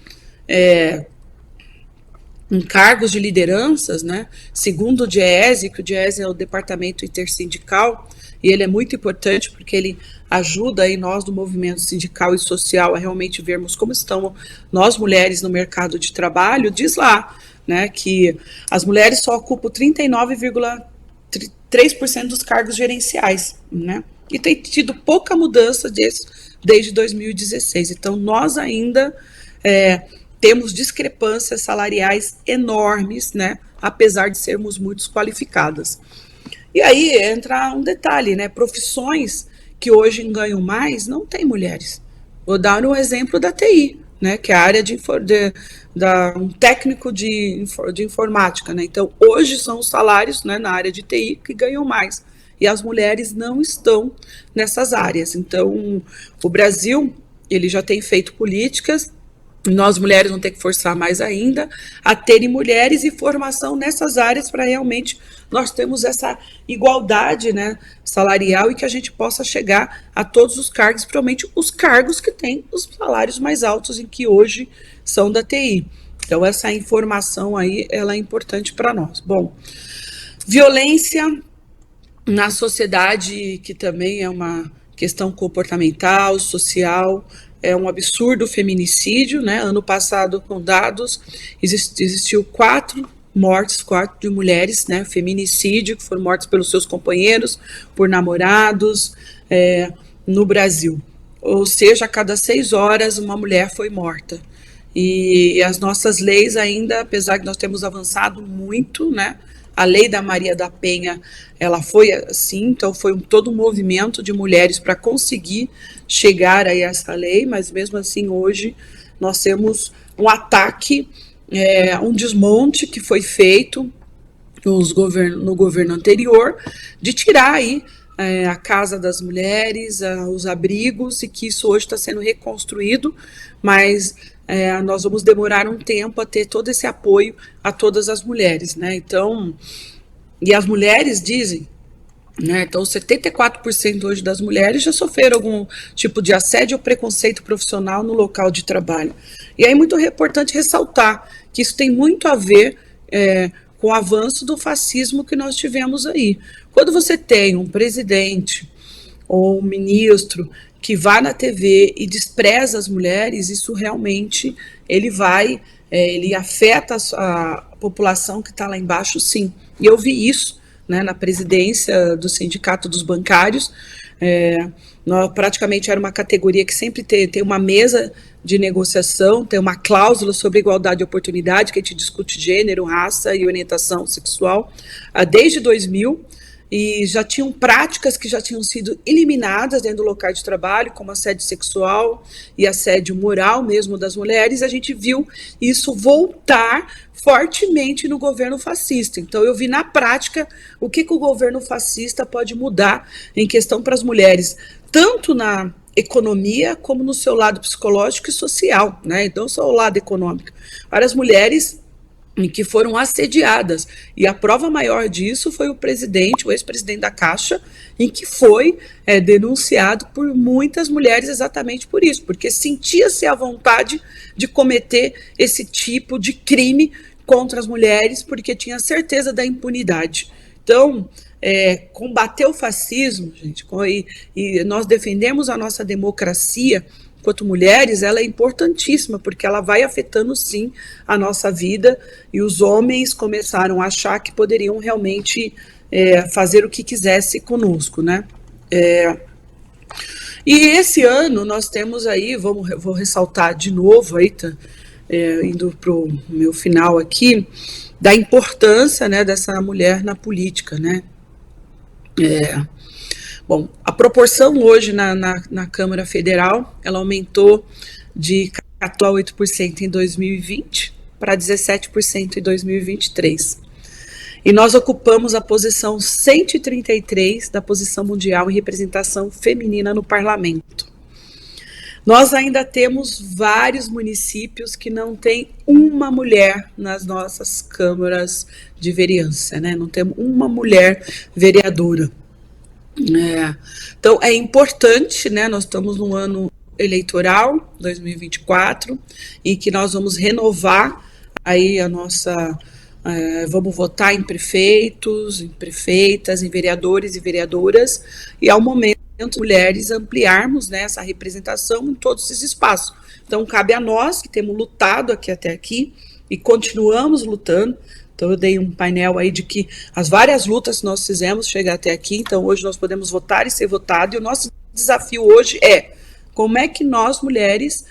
em cargos de lideranças, né? Segundo o DIEESE, que o DIEESE é o Departamento Intersindical, e ele é muito importante porque ele ajuda aí nós do movimento sindical e social a realmente vermos como estão nós mulheres no mercado de trabalho. Diz lá, né, que as mulheres só ocupam 39,3% dos cargos gerenciais, né, e tem tido pouca mudança desde 2016. Então, nós ainda temos discrepâncias salariais enormes, né, apesar de sermos muito qualificadas. E aí entra um detalhe, né? Profissões que hoje ganham mais não tem mulheres. Vou dar um exemplo da TI, né? Que é a área um técnico de informática, né? Então, hoje são os salários, né, na área de TI que ganham mais. E as mulheres não estão nessas áreas. Então, o Brasil, ele já tem feito políticas. Nós, mulheres, vamos ter que forçar mais ainda a terem mulheres e formação nessas áreas para realmente nós termos essa igualdade, né, salarial, e que a gente possa chegar a todos os cargos, principalmente os cargos que têm os salários mais altos, em que hoje são da TI. Então, essa informação aí, ela é importante para nós. Bom, violência na sociedade, que também é uma questão comportamental, social. É um absurdo o feminicídio, né? Ano passado, com dados, existiu 4 mortes de mulheres, né? Feminicídio, que foram mortas pelos seus companheiros, por namorados, no Brasil. Ou seja, a cada 6 horas uma mulher foi morta. E as nossas leis ainda, apesar que nós temos avançado muito, né? A lei da Maria da Penha, ela foi assim, então foi todo um movimento de mulheres para conseguir chegar a essa lei, mas mesmo assim hoje nós temos um ataque, um desmonte que foi feito no governo anterior, de tirar aí a casa das mulheres, os abrigos, e que isso hoje está sendo reconstruído, mas nós vamos demorar um tempo a ter todo esse apoio a todas as mulheres, né? Então, E as mulheres dizem, né, então 74% hoje das mulheres já sofreram algum tipo de assédio ou preconceito profissional no local de trabalho. E aí é muito importante ressaltar que isso tem muito a ver com o avanço do fascismo que nós tivemos aí. Quando você tem um presidente ou um ministro que vai na TV e despreza as mulheres, isso realmente ele afeta a população que está lá embaixo, sim. E eu vi isso, né, na presidência do Sindicato dos Bancários. Nós, praticamente era uma categoria que sempre tem uma mesa de negociação, tem uma cláusula sobre igualdade de oportunidade, que a gente discute gênero, raça e orientação sexual, desde 2000, e já tinham práticas que já tinham sido eliminadas dentro do local de trabalho, como assédio sexual e assédio moral mesmo das mulheres. A gente viu isso voltar fortemente no governo fascista. Então eu vi na prática o que o governo fascista pode mudar em questão para as mulheres, tanto na economia como no seu lado psicológico e social, né? Então só o lado econômico. Várias mulheres que foram assediadas, e a prova maior disso foi o ex-presidente da Caixa, em que foi denunciado por muitas mulheres exatamente por isso, porque sentia-se a vontade de cometer esse tipo de crime contra as mulheres, porque tinha certeza da impunidade. Então, combater o fascismo, gente, e nós defendemos a nossa democracia enquanto mulheres, ela é importantíssima, porque ela vai afetando, sim, a nossa vida, e os homens começaram a achar que poderiam realmente fazer o que quisesse conosco, né? E esse ano nós temos aí, vou ressaltar de novo, aí, indo para o meu final aqui, da importância, né, dessa mulher na política, né? Bom, a proporção hoje na Câmara Federal, ela aumentou de 14,8% em 2020 para 17% em 2023. E nós ocupamos a posição 133 da posição mundial em representação feminina no parlamento. Nós ainda temos vários municípios que não tem uma mulher nas nossas câmaras de vereança, né? Não temos uma mulher vereadora. Então é importante, né? Nós estamos no ano eleitoral 2024 em que nós vamos renovar aí a nossa vamos votar em prefeitos, em prefeitas, em vereadores e vereadoras, e ao momento mulheres ampliarmos, né, essa representação em todos esses espaços. Então cabe a nós que temos lutado até aqui e continuamos lutando. Então eu dei um painel aí de que as várias lutas que nós fizemos chegar até aqui, então hoje nós podemos votar e ser votado, e o nosso desafio hoje como é que nós, mulheres,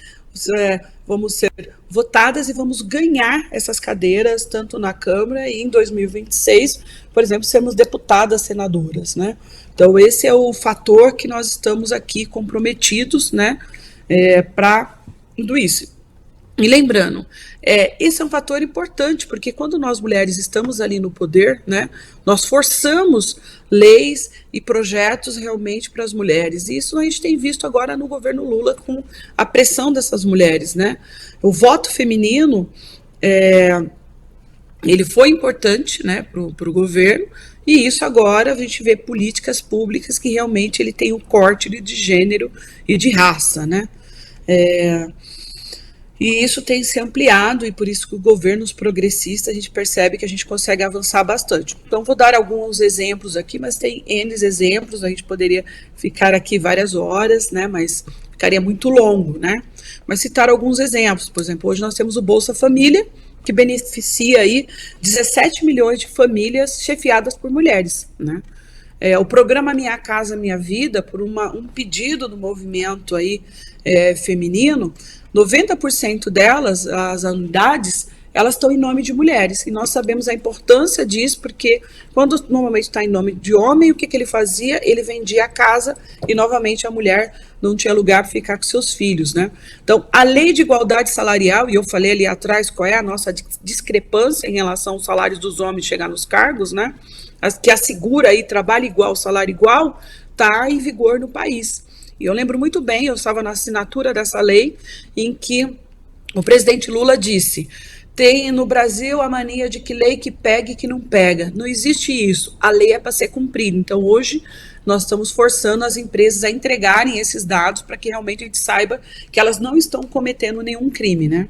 vamos ser votadas e vamos ganhar essas cadeiras, tanto na Câmara e em 2026, por exemplo, sermos deputadas, senadoras, né? Então esse é o fator que nós estamos aqui comprometidos, né, para tudo isso. E lembrando, esse é um fator importante, porque quando nós mulheres estamos ali no poder, né, nós forçamos leis e projetos realmente para as mulheres. E isso a gente tem visto agora no governo Lula com a pressão dessas mulheres, né? O voto feminino, ele foi importante, né, para o governo, e isso agora a gente vê políticas públicas que realmente ele tem um corte de gênero e de raça, né? E isso tem se ampliado, e por isso que os governos progressistas a gente percebe que a gente consegue avançar bastante. Então vou dar alguns exemplos aqui, mas tem N exemplos, a gente poderia ficar aqui várias horas, né, mas ficaria muito longo, né? Mas citar alguns exemplos, por exemplo, hoje nós temos o Bolsa Família, que beneficia aí 17 milhões de famílias chefiadas por mulheres, né? O programa Minha Casa Minha Vida, por um pedido do movimento aí, feminino, 90% delas, as unidades, elas estão em nome de mulheres, e nós sabemos a importância disso, porque quando normalmente está em nome de homem, o que ele fazia? Ele vendia a casa e novamente a mulher não tinha lugar para ficar com seus filhos, né? Então, a lei de igualdade salarial, e eu falei ali atrás qual é a nossa discrepância em relação aos salários dos homens chegar nos cargos, né? Que assegura aí trabalho igual, salário igual, está em vigor no país. E eu lembro muito bem, eu estava na assinatura dessa lei, em que o presidente Lula disse: tem no Brasil a mania de que lei que pega e que não pega. Não existe isso. A lei é para ser cumprida. Então, hoje, nós estamos forçando as empresas a entregarem esses dados para que realmente a gente saiba que elas não estão cometendo nenhum crime, né?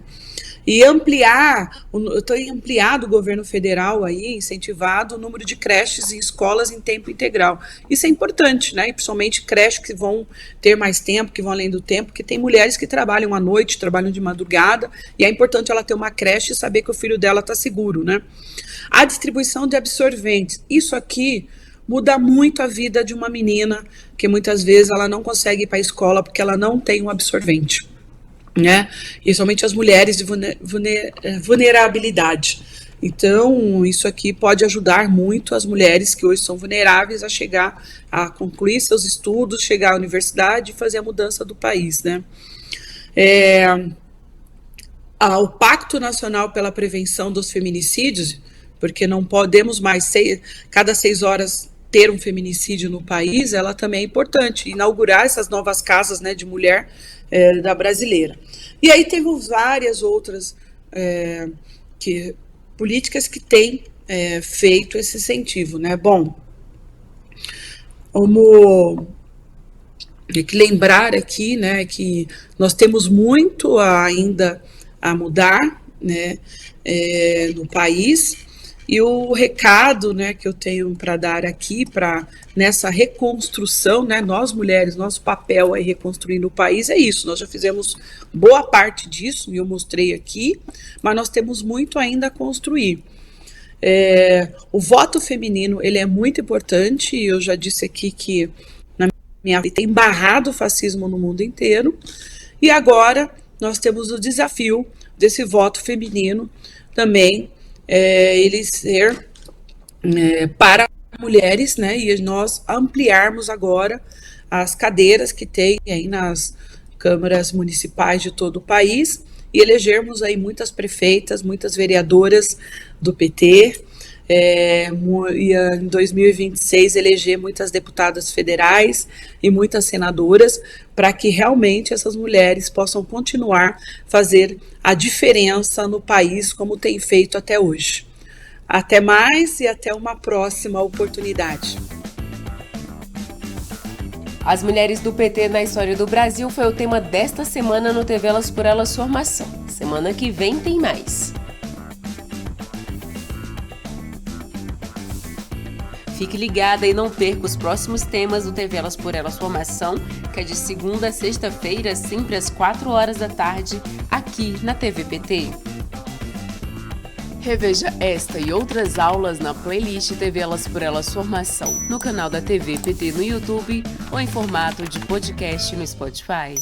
E ampliar, eu tenho ampliado o governo federal aí, incentivado o número de creches e escolas em tempo integral. Isso é importante, né? E principalmente creches que vão ter mais tempo, que vão além do tempo, porque tem mulheres que trabalham à noite, trabalham de madrugada, e é importante ela ter uma creche e saber que o filho dela está seguro, né? A distribuição de absorventes, isso aqui muda muito a vida de uma menina, que muitas vezes ela não consegue ir para a escola porque ela não tem um absorvente, né? E somente as mulheres de vulnerabilidade. Então, isso aqui pode ajudar muito as mulheres que hoje são vulneráveis a chegar, a concluir seus estudos, chegar à universidade e fazer a mudança do país, né? O Pacto Nacional pela Prevenção dos Feminicídios, porque não podemos mais, cada 6 horas, ter um feminicídio no país, ela também é importante. Inaugurar essas novas casas, né, de mulher da brasileira. E aí temos várias outras políticas que têm feito esse incentivo, né? Bom, vamos que lembrar aqui, né, que nós temos muito ainda a mudar, né, no país. E o recado, né, que eu tenho para dar aqui, nessa reconstrução, né, nós mulheres, nosso papel aí reconstruindo o país é isso. Nós já fizemos boa parte disso, e eu mostrei aqui, mas nós temos muito ainda a construir. O voto feminino, ele é muito importante, e eu já disse aqui que na minha vida tem barrado o fascismo no mundo inteiro, e agora nós temos o desafio desse voto feminino também, ele ser para mulheres, né, e nós ampliarmos agora as cadeiras que tem aí nas câmaras municipais de todo o país e elegermos aí muitas prefeitas, muitas vereadoras do PT, e em 2026 eleger muitas deputadas federais e muitas senadoras, para que realmente essas mulheres possam continuar a fazer a diferença no país como tem feito até hoje. Até mais e até uma próxima oportunidade. As mulheres do PT na história do Brasil foi o tema desta semana no TV Elas por Elas Formação. Semana que vem tem mais. Fique ligada e não perca os próximos temas do TV Elas por Elas Formação, que é de segunda a sexta-feira, sempre às 4 horas da tarde, aqui na TV PT. Reveja esta e outras aulas na playlist TV Elas por Elas Formação, no canal da TV PT no YouTube ou em formato de podcast no Spotify.